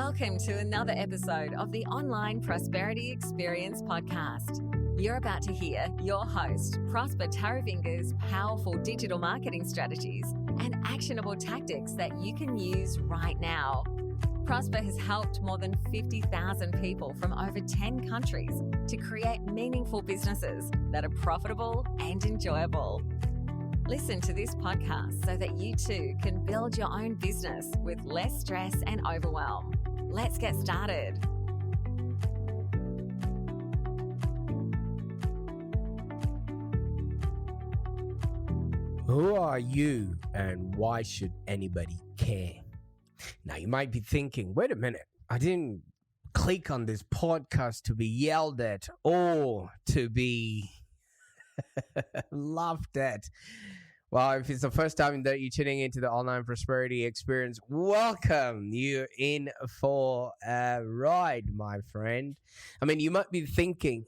Welcome to another episode of the Online Prosperity Experience podcast. You're about to hear your host, Prosper Taravinga's powerful digital marketing strategies and actionable tactics that you can use right now. Prosper has helped more than 50,000 people from over 10 countries to create meaningful businesses that are profitable and enjoyable. Listen to this podcast so that you too can build your own business with less stress and overwhelm. Let's get started. Who are you and why should anybody care? Now, you might be thinking, wait a minute, I didn't click on this podcast to be yelled at or to be laughed at. Well, if it's the first time that you're tuning into the Online Prosperity Experience, welcome. You're in for a ride, my friend. I mean, you might be thinking,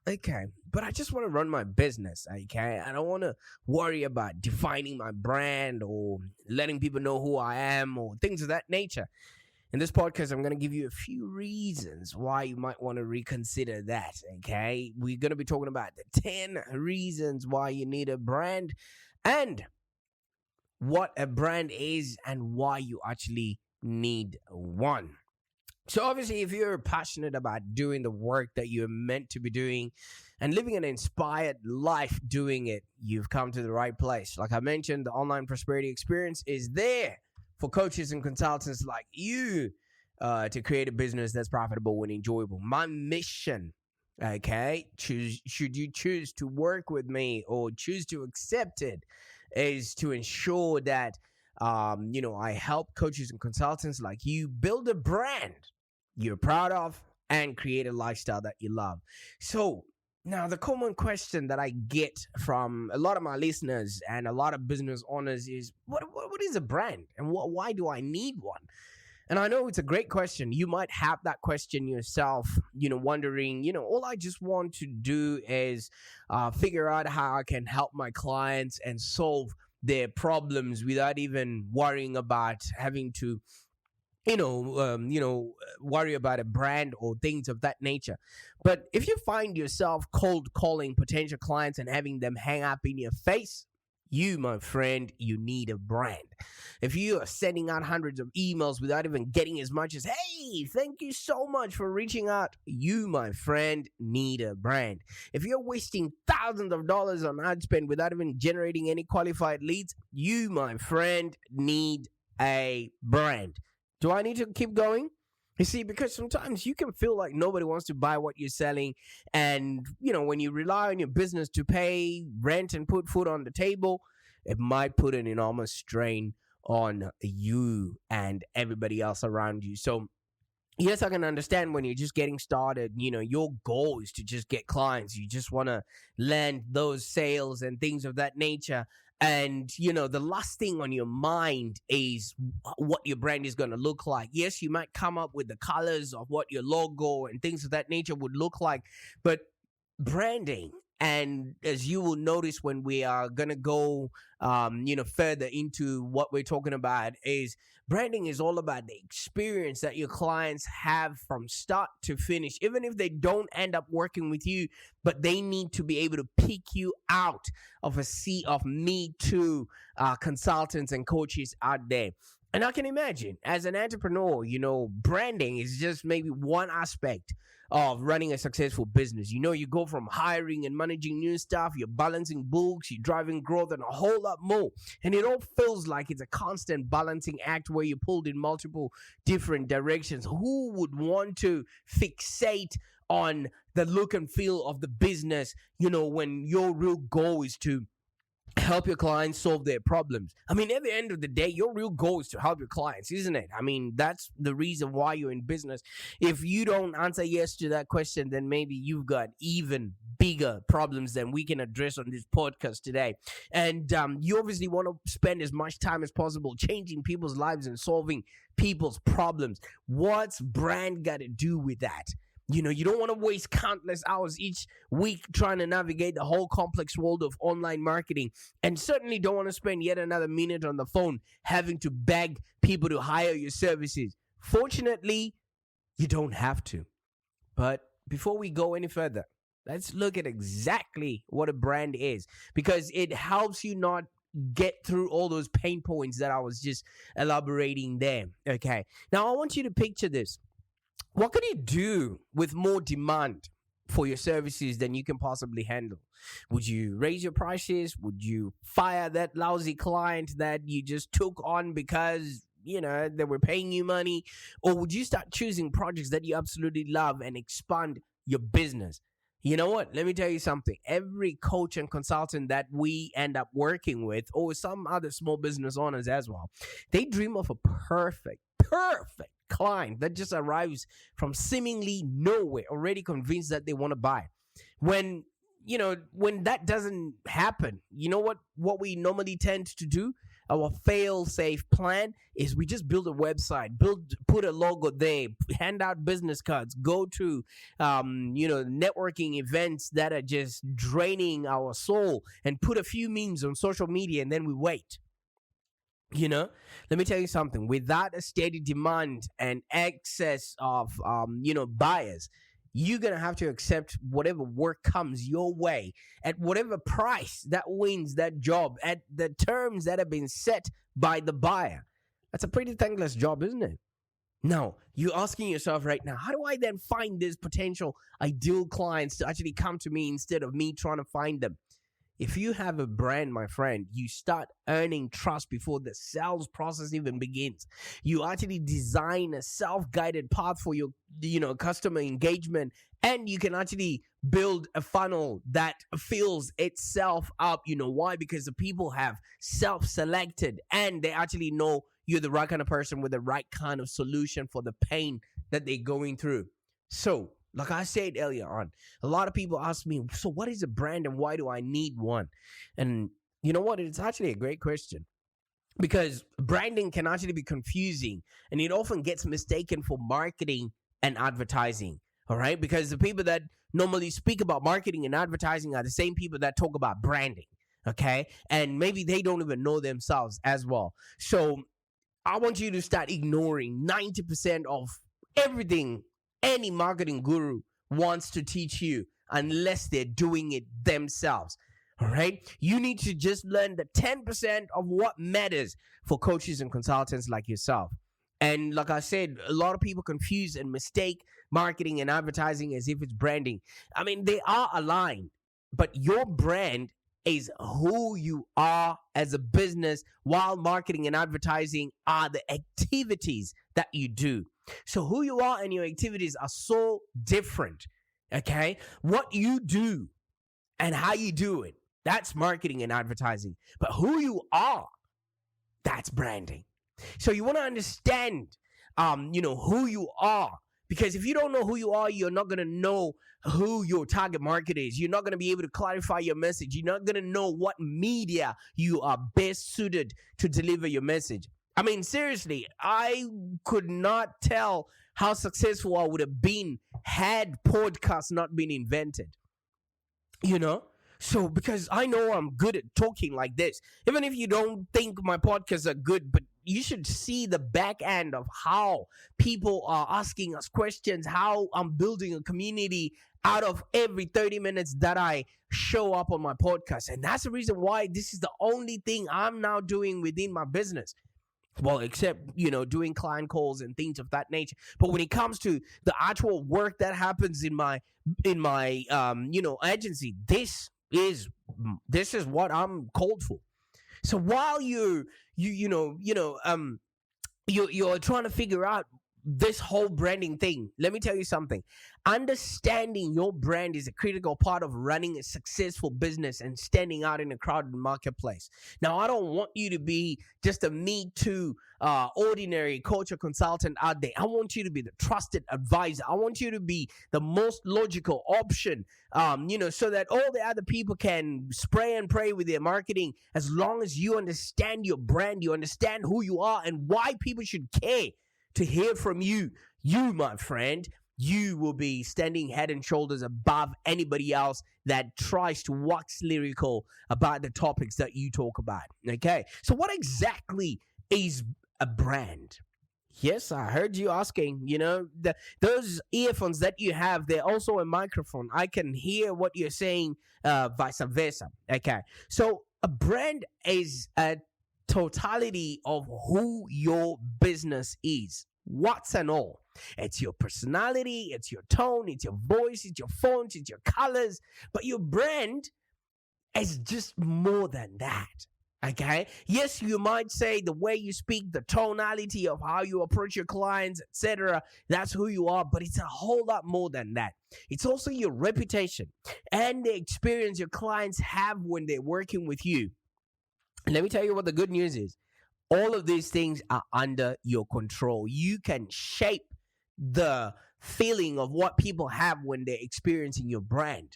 okay, but I just want to run my business, okay? I don't want to worry about defining my brand or letting people know who I am or things of that nature. In this podcast, I'm going to give you a few reasons why you might want to reconsider that, okay? We're going to be talking about the 10 reasons why you need a brand and what a brand is and why you actually need one. So obviously, if you're passionate about doing the work that you're meant to be doing and living an inspired life doing it, you've come to the right place. Like I mentioned, the Online Prosperity Experience is there for coaches and consultants like you to create a business that's profitable and enjoyable. My mission, okay, should you choose to work with me or choose to accept it, is to ensure that, I help coaches and consultants like you build a brand you're proud of and create a lifestyle that you love. So now the common question that I get from a lot of my listeners and a lot of business owners is, what is a brand and why do I need one? And I know it's a great question. You might have that question yourself, wondering, all I just want to do is figure out how I can help my clients and solve their problems without even worrying about having to worry about a brand or things of that nature. But if you find yourself cold calling potential clients and having them hang up in your face, you, my friend, you need a brand. If you are sending out hundreds of emails without even getting as much as, hey, thank you so much for reaching out, you, my friend, need a brand. If you're wasting thousands of dollars on ad spend without even generating any qualified leads, you, my friend, need a brand. Do I need to keep going? You see, because sometimes you can feel like nobody wants to buy what you're selling. And, when you rely on your business to pay rent and put food on the table, it might put an enormous strain on you and everybody else around you. So, yes, I can understand when you're just getting started, your goal is to just get clients. You just want to land those sales and things of that nature. And, the last thing on your mind is what your brand is going to look like. Yes, you might come up with the colors of what your logo and things of that nature would look like, but branding, and as you will notice when we are going to go, further into what we're talking about, is branding is all about the experience that your clients have from start to finish, even if they don't end up working with you, but they need to be able to pick you out of a sea of Me Too consultants and coaches out there. And I can imagine as an entrepreneur, branding is just maybe one aspect of running a successful business. You go from hiring and managing new staff, you're balancing books, you're driving growth, and a whole lot more. And it all feels like it's a constant balancing act where you're pulled in multiple different directions. Who would want to fixate on the look and feel of the business, when your real goal is to help your clients solve their problems? I mean, at the end of the day, your real goal is to help your clients, isn't it? I mean, that's the reason why you're in business. If you don't answer yes to that question, then maybe you've got even bigger problems than we can address on this podcast today. And you obviously want to spend as much time as possible changing people's lives and solving people's problems. What's brand got to do with that? You don't want to waste countless hours each week trying to navigate the whole complex world of online marketing, and certainly don't want to spend yet another minute on the phone having to beg people to hire your services. Fortunately, you don't have to. But before we go any further, let's look at exactly what a brand is, because it helps you not get through all those pain points that I was just elaborating there. Okay. Now, I want you to picture this. What can you do with more demand for your services than you can possibly handle? Would you raise your prices? Would you fire that lousy client that you just took on because they were paying you money? Or would you start choosing projects that you absolutely love and expand your business? You know what? Let me tell you something. Every coach and consultant that we end up working with, or some other small business owners as well, they dream of a perfect client that just arrives from seemingly nowhere, already convinced that they want to buy. When that doesn't happen, you know what we normally tend to do? Our fail-safe plan is we just build a website, put a logo there, hand out business cards, go to networking events that are just draining our soul, and put a few memes on social media, and then we wait. Let me tell you something. Without a steady demand and excess of buyers, you're gonna have to accept whatever work comes your way at whatever price that wins that job, at the terms that have been set by the buyer. That's a pretty thankless job, isn't it? Now, you're asking yourself right now, how do I then find these potential ideal clients to actually come to me instead of me trying to find them? If you have a brand, my friend, you start earning trust before the sales process even begins. You actually design a self-guided path for your, customer engagement, and you can actually build a funnel that fills itself up. You know why? Because the people have self-selected, and they actually know you're the right kind of person with the right kind of solution for the pain that they're going through. So, like I said earlier on, a lot of people ask me, so what is a brand and why do I need one? And you know what? It's actually a great question, because branding can actually be confusing, and it often gets mistaken for marketing and advertising. All right? Because the people that normally speak about marketing and advertising are the same people that talk about branding. Okay? And maybe they don't even know themselves as well. So I want you to start ignoring 90% of everything any marketing guru wants to teach you, unless they're doing it themselves. All right? You need to just learn the 10% of what matters for coaches and consultants like yourself. And like I said, a lot of people confuse and mistake marketing and advertising as if it's branding. I mean, they are aligned, but your brand is who you are as a business, while marketing and advertising are the activities that you do. So who you are and your activities are so different, okay? What you do and how you do it, that's marketing and advertising. But who you are, that's branding. So you want to understand, who you are. Because if you don't know who you are, you're not going to know who your target market is. You're not going to be able to clarify your message. You're not going to know what media you are best suited to deliver your message. I mean, seriously, I could not tell how successful I would have been had podcasts not been invented. So because I know I'm good at talking like this, even if you don't think my podcasts are good, but you should see the back end of how people are asking us questions, how I'm building a community out of every 30 minutes that I show up on my podcast. And that's the reason why this is the only thing I'm now doing within my business. Well, except, doing client calls and things of that nature. But when it comes to the actual work that happens in my agency, this is what I'm called for. So while you're trying to figure out this whole branding thing, let me tell you something. Understanding your brand is a critical part of running a successful business and standing out in a crowded marketplace. Now, I don't want you to be just a me too ordinary coach or consultant out there. I want you to be the trusted advisor. I want you to be the most logical option, so that all the other people can spray and pray with their marketing, as long as you understand your brand, you understand who you are and why people should care to hear from you. You, my friend, you will be standing head and shoulders above anybody else that tries to wax lyrical about the topics that you talk about. Okay, so what exactly is a brand? Yes, I heard you asking. Those earphones that you have, they're also a microphone. I can hear what you're saying, vice versa. Okay. So a brand is a totality of who your business is. What's and all. It's your personality, it's your tone, it's your voice, it's your font, it's your colors. But your brand is just more than that. Okay. Yes, you might say the way you speak, the tonality of how you approach your clients, etc. That's who you are, but it's a whole lot more than that. It's also your reputation and the experience your clients have when they're working with you. And let me tell you what the good news is. All of these things are under your control. You can shape the feeling of what people have when they're experiencing your brand.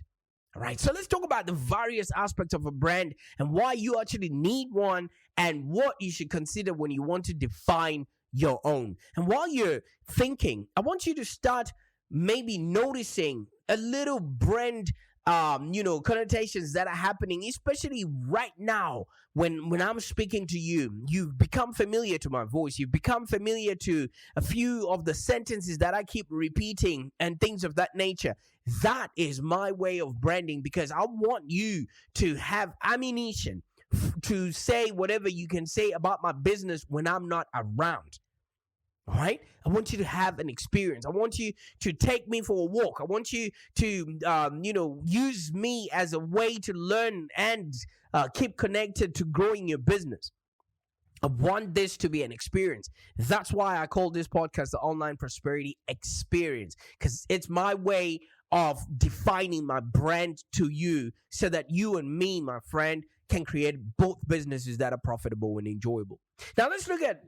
All right, so let's talk about the various aspects of a brand and why you actually need one and what you should consider when you want to define your own. And while you're thinking, I want you to start maybe noticing a little brand connotations that are happening, especially right now when I'm speaking to you. You've become familiar to my voice. You've become familiar to a few of the sentences that I keep repeating and things of that nature. That is my way of branding, because I want you to have ammunition to say whatever you can say about my business when I'm not around. All right. I want you to have an experience. I want you to take me for a walk. I want you to, use me as a way to learn and keep connected to growing your business. I want this to be an experience. That's why I call this podcast the Online Prosperity Experience, because it's my way of defining my brand to you so that you and me, my friend, can create both businesses that are profitable and enjoyable. Now, let's look at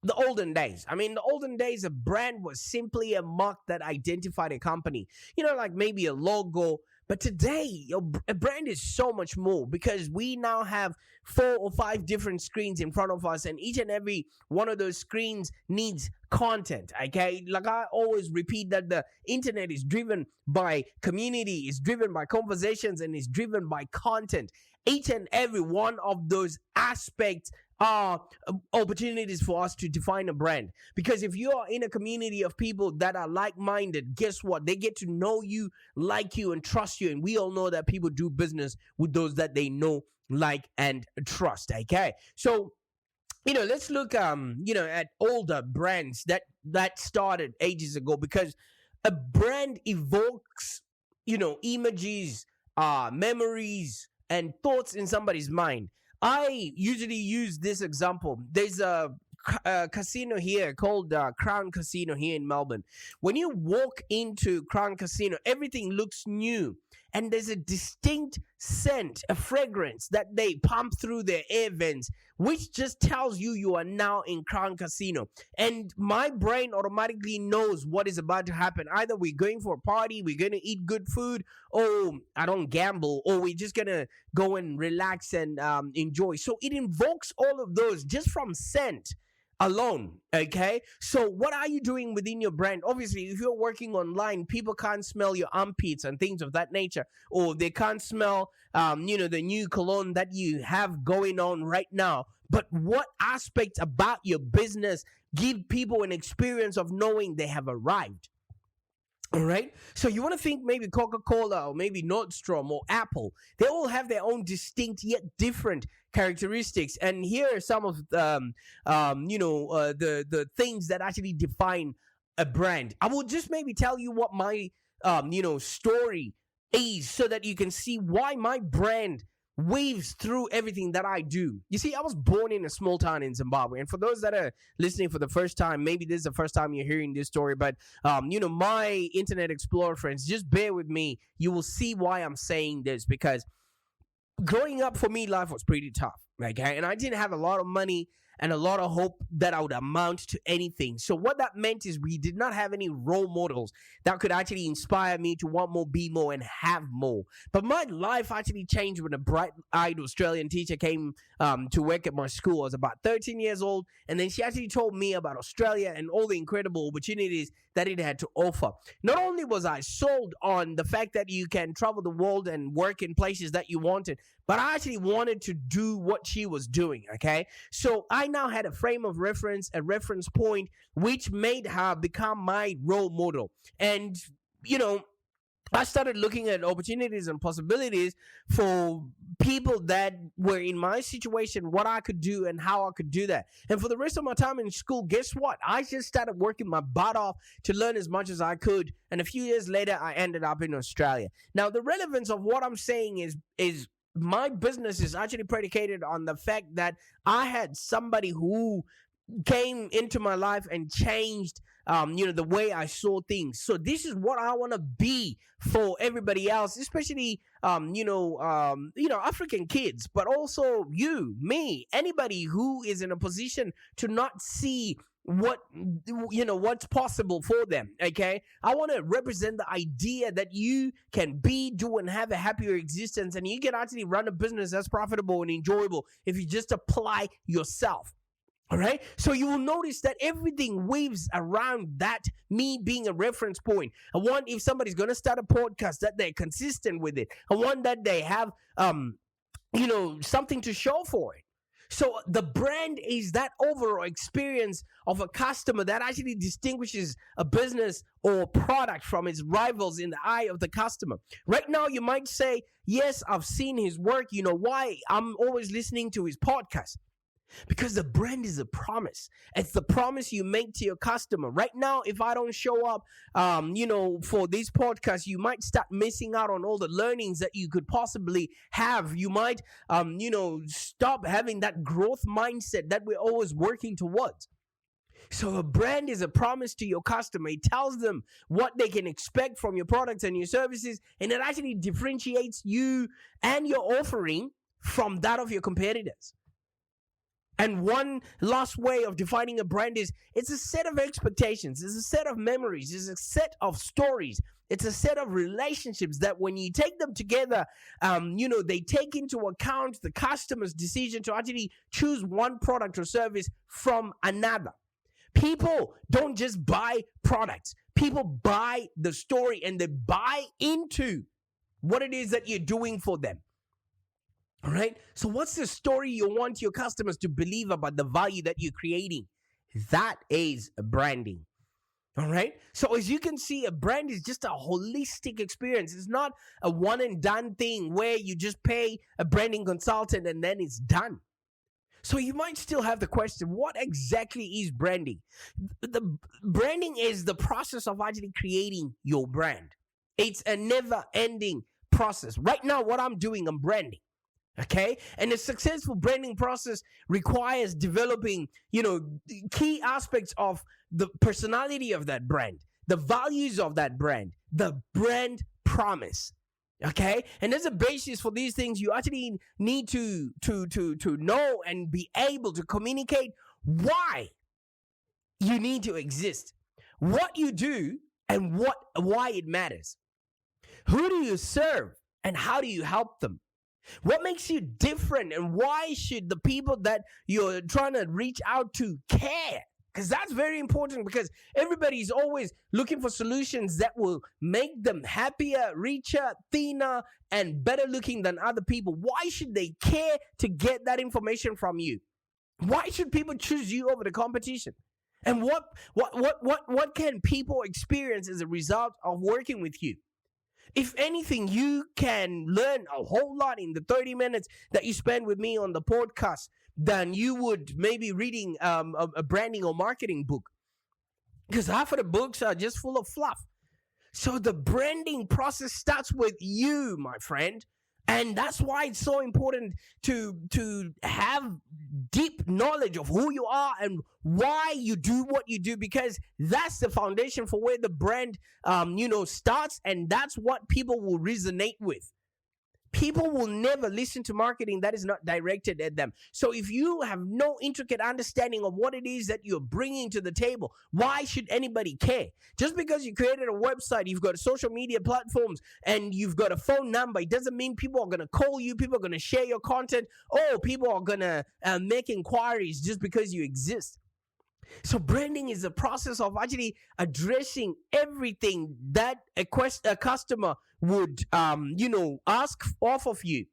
the olden days. I mean, the olden days, a brand was simply a mark that identified a company, like maybe a logo. But today, a brand is so much more, because we now have 4 or 5 different screens in front of us, and each and every one of those screens needs content. Okay, like I always repeat that the internet is driven by community, is driven by conversations, and is driven by content. Each and every one of those aspects are opportunities for us to define a brand. Because if you are in a community of people that are like-minded, guess what? They get to know you, like you, and trust you. And we all know that people do business with those that they know, like, and trust. Okay, so let's look at older brands that started ages ago, because a brand evokes images, memories, and thoughts in somebody's mind. I usually use this example. There's a casino here called Crown Casino here in Melbourne. When you walk into Crown Casino, everything looks new. And there's a distinct scent, a fragrance that they pump through their air vents, which just tells you are now in Crown Casino. And my brain automatically knows what is about to happen. Either we're going for a party, we're going to eat good food, or I don't gamble, or we're just going to go and relax and enjoy. So it invokes all of those just from scent alone. Okay, so what are you doing within your brand? Obviously, if you're working online, people can't smell your armpits and things of that nature, or they can't smell the new cologne that you have going on right now. But what aspects about your business give people an experience of knowing they have arrived? All right, so you want to think maybe Coca-Cola or maybe Nordstrom or Apple. They all have their own distinct yet different characteristics, and here are some of the things that actually define a brand. I will just maybe tell you what my story is, so that you can see why my brand waves through everything that I do. You see, I was born in a small town in Zimbabwe, and for those that are listening for the first time, maybe this is the first time you're hearing this story, but my Internet Explorer friends, just bear with me. You will see why I'm saying this, because growing up for me, life was pretty tough, okay? And I didn't have a lot of money and a lot of hope that I would amount to anything. So what that meant is we did not have any role models that could actually inspire me to want more, be more, and have more. But my life actually changed when a bright-eyed Australian teacher came to work at my school. I was about 13 years old, and then she actually told me about Australia and all the incredible opportunities that it had to offer. Not only was I sold on the fact that you can travel the world and work in places that you wanted, but I actually wanted to do what she was doing. Okay, so I now had a frame of reference, a reference point, which made her become my role model. And you know, I started looking at opportunities and possibilities for people that were in my situation, what I could do and how I could do that. And for the rest of my time in school, guess what? I just started working my butt off to learn as much as I could. And a few years later, I ended up in Australia. Now, the relevance of what I'm saying is my business is actually predicated on the fact that I had somebody who came into my life and changed the way I saw things. So this is what I want to be for everybody else, especially African kids, but also you, me, anybody who is in a position to not see what's possible for them. Okay, I want to represent the idea that you can be, do, and have a happier existence, and you can actually run a business that's profitable and enjoyable if you just apply yourself. All right. So you will notice that everything weaves around that, me being a reference point. I want, if somebody's going to start a podcast, that they're consistent with it. I want that they have, something to show for it. So the brand is that overall experience of a customer that actually distinguishes a business or product from its rivals in the eye of the customer. Right now, you might say, yes, I've seen his work. You know why? I'm always listening to his podcast. Because the brand is a promise. It's the promise you make to your customer. Right now, if I don't show up, for this podcast, you might start missing out on all the learnings that you could possibly have. You might, stop having that growth mindset that we're always working towards. So a brand is a promise to your customer. It tells them what they can expect from your products and your services, and it actually differentiates you and your offering from that of your competitors. And one last way of defining a brand is it's a set of expectations, it's a set of memories, it's a set of stories, it's a set of relationships that when you take them together, they take into account the customer's decision to actually choose one product or service from another. People don't just buy products. People buy the story and they buy into what it is that you're doing for them. All right. So what's the story you want your customers to believe about the value that you're creating? That is branding. All right. So as you can see, a brand is just a holistic experience. It's not a one and done thing where you just pay a branding consultant and then it's done. So you might still have the question, what exactly is branding? The branding is the process of actually creating your brand. It's a never ending process. Right now, what I'm doing, I'm branding. Okay. And a successful branding process requires developing, key aspects of the personality of that brand, the values of that brand, the brand promise. Okay. And as a basis for these things, you actually need to know and be able to communicate why you need to exist, what you do, and why it matters. Who do you serve and how do you help them? What makes you different, and why should the people that you're trying to reach out to care? Because that's very important, because everybody's always looking for solutions that will make them happier, richer, thinner, and better looking than other people. Why should they care to get that information from you? Why should people choose you over the competition? And what can people experience as a result of working with you? If anything, you can learn a whole lot in the 30 minutes that you spend with me on the podcast than you would maybe reading a branding or marketing book. Because half of the books are just full of fluff. So the branding process starts with you, my friend. And that's why it's so important to have deep knowledge of who you are and why you do what you do, because that's the foundation for where the brand, starts, and that's what people will resonate with. People will never listen to marketing that is not directed at them. So if you have no intricate understanding of what it is that you're bringing to the table, why should anybody care? Just because you created a website, you've got social media platforms, and you've got a phone number, it doesn't mean people are going to call you, people are going to share your content, or people are going to make inquiries just because you exist. So branding is a process of actually addressing everything that a customer would, ask off of you.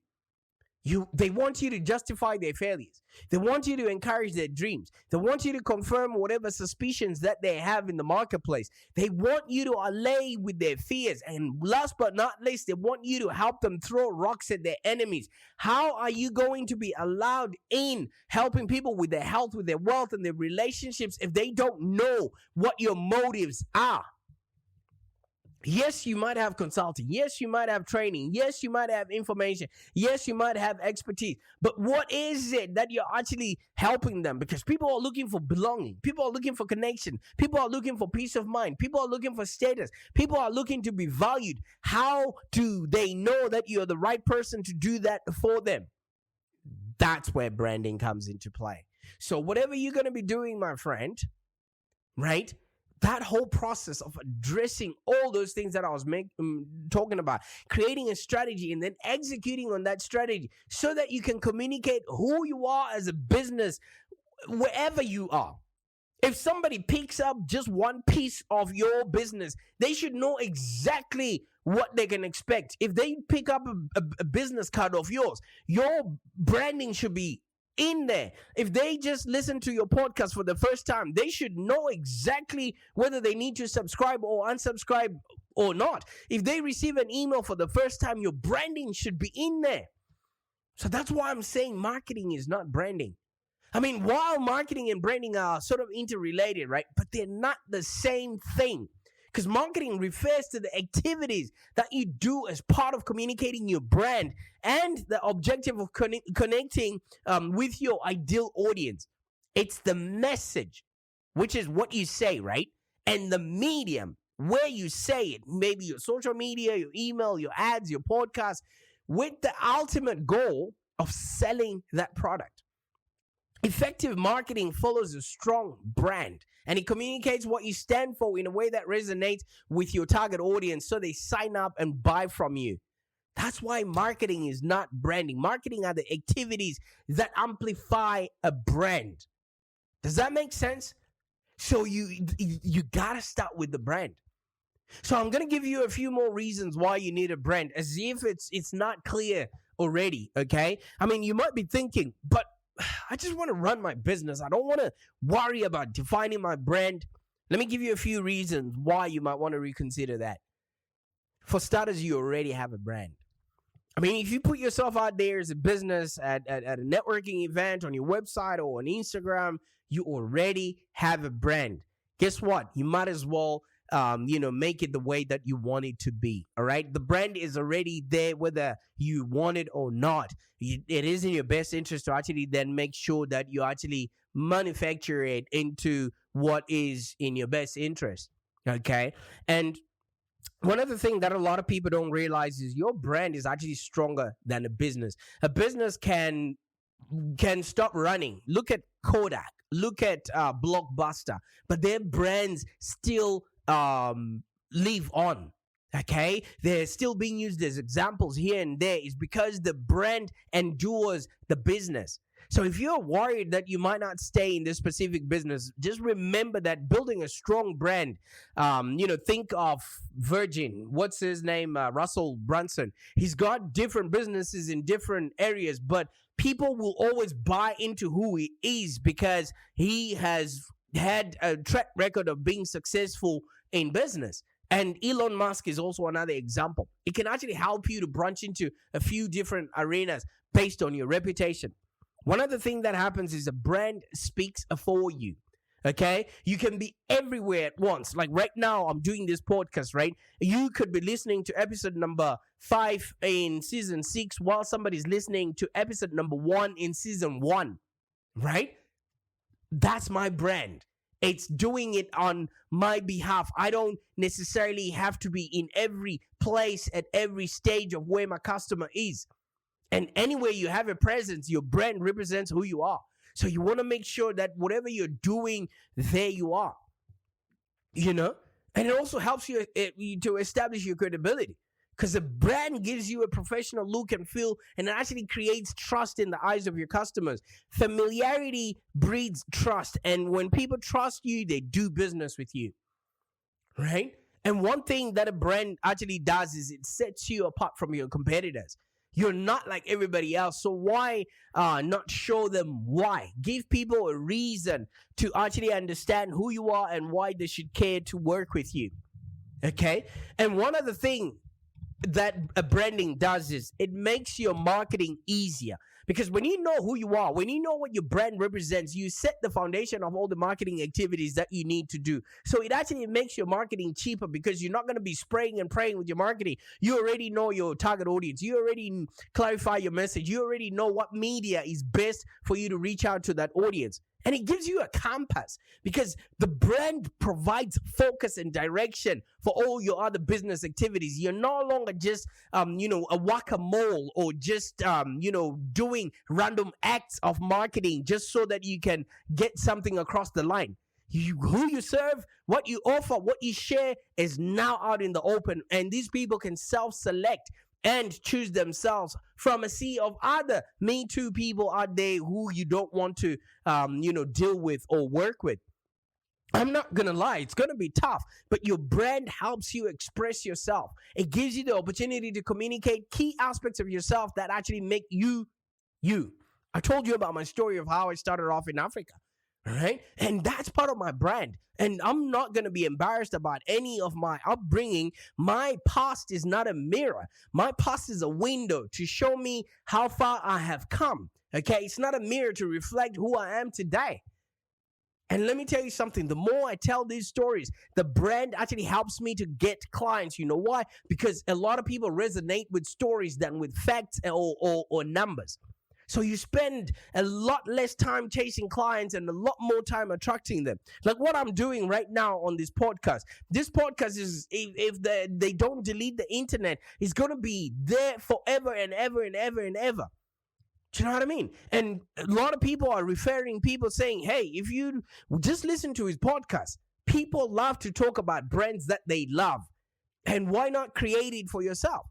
They want you to justify their failures. They want you to encourage their dreams. They want you to confirm whatever suspicions that they have in the marketplace. They want you to allay with their fears. And last but not least, they want you to help them throw rocks at their enemies. How are you going to be allowed in helping people with their health, with their wealth, and their relationships if they don't know what your motives are? Yes, you might have consulting. Yes, you might have training. Yes, you might have information. Yes, you might have expertise. But what is it that you're actually helping them? Because people are looking for belonging. People are looking for connection. People are looking for peace of mind. People are looking for status. People are looking to be valued. How do they know that you're the right person to do that for them? That's where branding comes into play. So whatever you're going to be doing, my friend, right? That whole process of addressing all those things that I was talking about, creating a strategy and then executing on that strategy so that you can communicate who you are as a business wherever you are. If somebody picks up just one piece of your business, they should know exactly what they can expect. If they pick up a business card of yours, your branding should be in there. If they just listen to your podcast for the first time, they should know exactly whether they need to subscribe or unsubscribe or not. If they receive an email for the first time, your branding should be in there. So that's why I'm saying marketing is not branding. I mean, while marketing and branding are sort of interrelated, right? But they're not the same thing. Because marketing refers to the activities that you do as part of communicating your brand and the objective of connecting with your ideal audience. It's the message, which is what you say, right? And the medium where you say it, maybe your social media, your email, your ads, your podcast, with the ultimate goal of selling that product. Effective marketing follows a strong brand, and it communicates what you stand for in a way that resonates with your target audience so they sign up and buy from you. That's why marketing is not branding. Marketing are the activities that amplify a brand. Does that make sense? So you got to start with the brand. So I'm going to give you a few more reasons why you need a brand, as if it's not clear already, okay? I mean, you might be thinking, but I just want to run my business. I don't want to worry about defining my brand. Let me give you a few reasons why you might want to reconsider that. For starters, you already have a brand. I mean, if you put yourself out there as a business at a networking event on your website or on Instagram, you already have a brand. Guess what? You might as well make it the way that you want it to be. All right. The brand is already there, whether you want it or not. It is in your best interest to actually then make sure that you actually manufacture it into what is in your best interest. Okay. And one of the things that a lot of people don't realize is your brand is actually stronger than a business. A business can stop running. Look at Kodak. Look at Blockbuster. But their brands still live on. Okay, they're still being used as examples here and there. Is because the brand endures the business. So if you're worried that you might not stay in this specific business, just remember that building a strong brand, think of Virgin. What's his name? Russell Brunson. He's got different businesses in different areas, but people will always buy into who he is because he has had a track record of being successful in business. And Elon Musk is also another example. It can actually help you to branch into a few different arenas based on your reputation. One of the things that happens is a brand speaks for you. Okay? You can be everywhere at once. Like right now, I'm doing this podcast, right? You could be listening to episode number 5 in season 6 while somebody's listening to episode number 1 in season 1, right? That's my brand. It's doing it on my behalf. I don't necessarily have to be in every place at every stage of where my customer is. And anywhere you have a presence, your brand represents who you are. So you want to make sure that whatever you're doing, there you are. And it also helps you to establish your credibility. Because the brand gives you a professional look and feel, and it actually creates trust in the eyes of your customers. Familiarity breeds trust. And when people trust you, they do business with you. Right? And one thing that a brand actually does is it sets you apart from your competitors. You're not like everybody else. So why not show them why? Give people a reason to actually understand who you are and why they should care to work with you. Okay? And one other thing that a branding does is it makes your marketing easier, because when you know who you are, when you know what your brand represents, you set the foundation of all the marketing activities that you need to do. So it actually makes your marketing cheaper, because you're not going to be spraying and praying with your marketing. You already know your target audience. You already clarify your message. You already know what media is best for you to reach out to that audience. And it gives you a compass, because the brand provides focus and direction for all your other business activities. You're no longer just, a whack-a-mole, or just, doing random acts of marketing just so that you can get something across the line. Who you serve, what you offer, what you share is now out in the open, and these people can self-select and choose themselves from a sea of other Me Too people out there who you don't want to, deal with or work with. I'm not going to lie, it's going to be tough, but your brand helps you express yourself. It gives you the opportunity to communicate key aspects of yourself that actually make you, you. I told you about my story of how I started off in Africa. All right. And that's part of my brand. And I'm not going to be embarrassed about any of my upbringing. My past is not a mirror. My past is a window to show me how far I have come. Okay. It's not a mirror to reflect who I am today. And let me tell you something. The more I tell these stories, the brand actually helps me to get clients. You know why? Because a lot of people resonate with stories than with facts or numbers. So you spend a lot less time chasing clients and a lot more time attracting them. Like what I'm doing right now on this podcast. This podcast is, if they don't delete the internet, it's going to be there forever and ever and ever and ever. Do you know what I mean? And a lot of people are referring people saying, hey, if you just listen to his podcast, people love to talk about brands that they love. And why not create it for yourself?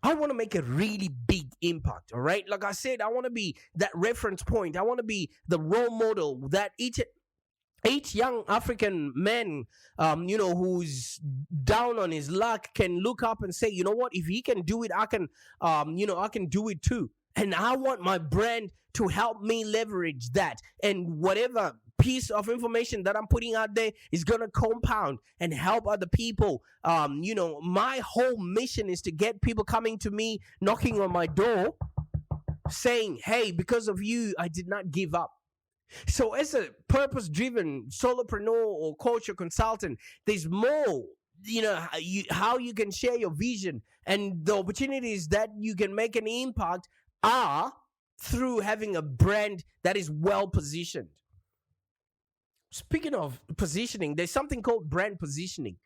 I want to make a really big impact, all right? Like I said, I want to be that reference point. I want to be the role model that each young African man, who's down on his luck can look up and say, you know what? If he can do it, I can do it too. And I want my brand to help me leverage that. And whatever piece of information that I'm putting out there is going to compound and help other people. My whole mission is to get people coming to me, knocking on my door, saying, hey, because of you, I did not give up. So as a purpose-driven solopreneur or coach or consultant, there's more, how you can share your vision, and the opportunities that you can make an impact are through having a brand that is well positioned. Speaking of positioning, there's something called brand positioning.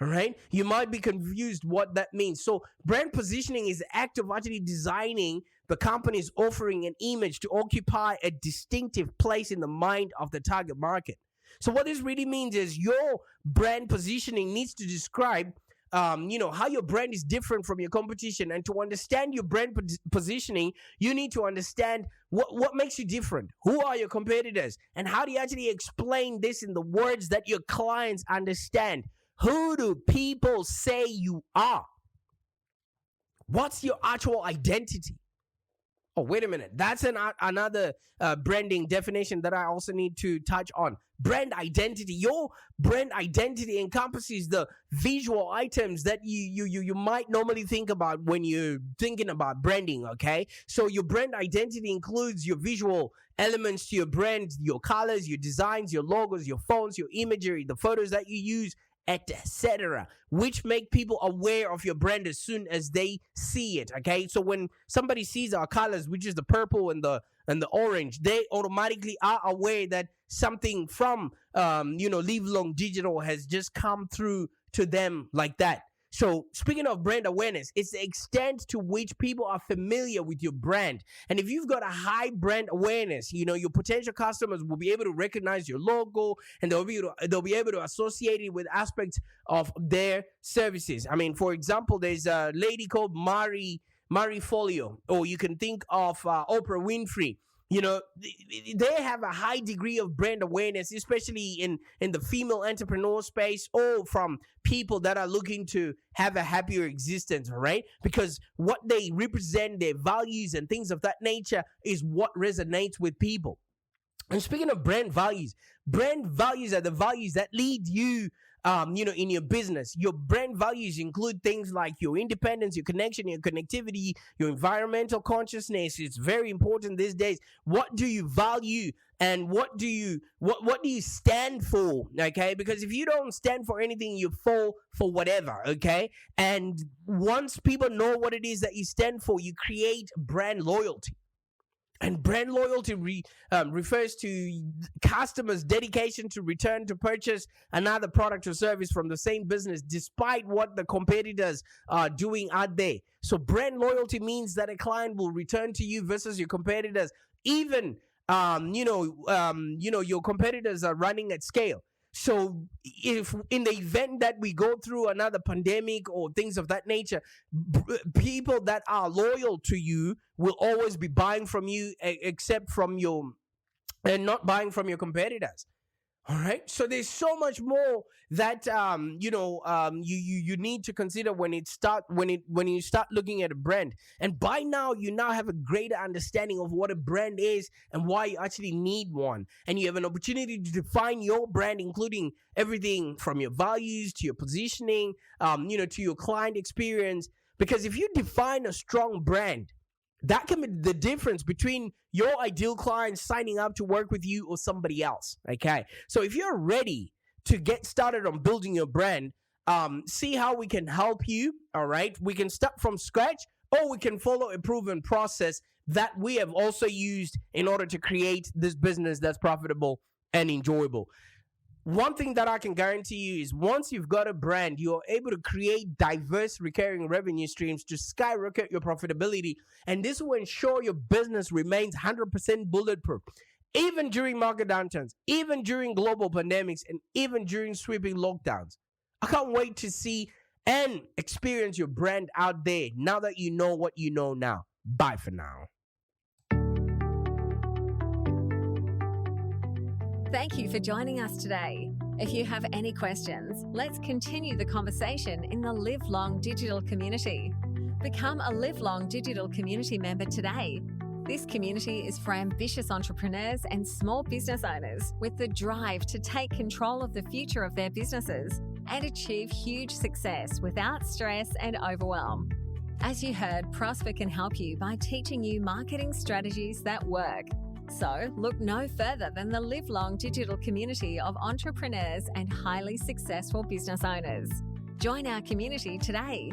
All right. You might be confused what that means. So brand positioning is the act of actually designing the company's offering an image to occupy a distinctive place in the mind of the target market. So what this really means is your brand positioning needs to describe how your brand is different from your competition. And to understand your brand positioning, you need to understand what makes you different. Who are your competitors? And how do you actually explain this in the words that your clients understand? Who do people say you are? What's your actual identity? Oh, wait a minute. That's another branding definition that I also need to touch on. Brand identity. Your brand identity encompasses the visual items that you might normally think about when you're thinking about branding, okay? So your brand identity includes your visual elements to your brand, your colors, your designs, your logos, your fonts, your imagery, the photos that you use, etc., which make people aware of your brand as soon as they see it. Okay, so when somebody sees our colors, which is the purple and the orange, they automatically are aware that something from Live Long Digital has just come through to them like that. So speaking of brand awareness, it's the extent to which people are familiar with your brand. And if you've got a high brand awareness, your potential customers will be able to recognize your logo, and they'll be able to associate it with aspects of their services. I mean, for example, there's a lady called Marie Folio, or you can think of Oprah Winfrey. You know, they have a high degree of brand awareness, especially in the female entrepreneur space, or from people that are looking to have a happier existence, right? Because what they represent, their values and things of that nature, is what resonates with people. And speaking of brand values are the values that lead you, in your business. Your brand values include things like your independence, your connection, your connectivity, your environmental consciousness. It's very important these days. What do you value, and what do you stand for? Okay, because if you don't stand for anything, you fall for whatever. Okay, and once people know what it is that you stand for, you create brand loyalty. And brand loyalty refers to customers' dedication to return to purchase another product or service from the same business, despite what the competitors are doing out there. So brand loyalty means that a client will return to you versus your competitors, even your competitors are running at scale. So if in the event that we go through another pandemic or things of that nature, people that are loyal to you will always be buying from you, except from and not buying from your competitors. All right. So there's so much more that you need to consider when you start looking at a brand. And by now you now have a greater understanding of what a brand is and why you actually need one. And you have an opportunity to define your brand, including everything from your values to your positioning, to your client experience. Because if you define a strong brand, that can be the difference between your ideal client signing up to work with you or somebody else. Okay. So if you're ready to get started on building your brand, see how we can help you. All right. We can start from scratch, or we can follow a proven process that we have also used in order to create this business that's profitable and enjoyable. One thing that I can guarantee you is once you've got a brand, you're able to create diverse recurring revenue streams to skyrocket your profitability. And this will ensure your business remains 100% bulletproof, even during market downturns, even during global pandemics, and even during sweeping lockdowns. I can't wait to see and experience your brand out there now that you know what you know now. Bye for now. Thank you for joining us today. If you have any questions, let's continue the conversation in the Live Long Digital community. Become a Live Long Digital community member today. This community is for ambitious entrepreneurs and small business owners with the drive to take control of the future of their businesses and achieve huge success without stress and overwhelm. As you heard, Prosper can help you by teaching you marketing strategies that work. So look no further than the Live Long Digital community of entrepreneurs and highly successful business owners. Join our community today.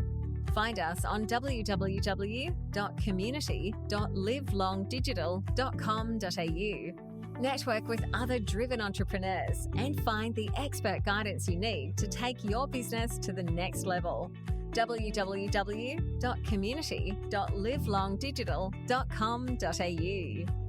Find us on www.community.livelongdigital.com.au. Network with other driven entrepreneurs and find the expert guidance you need to take your business to the next level. www.community.livelongdigital.com.au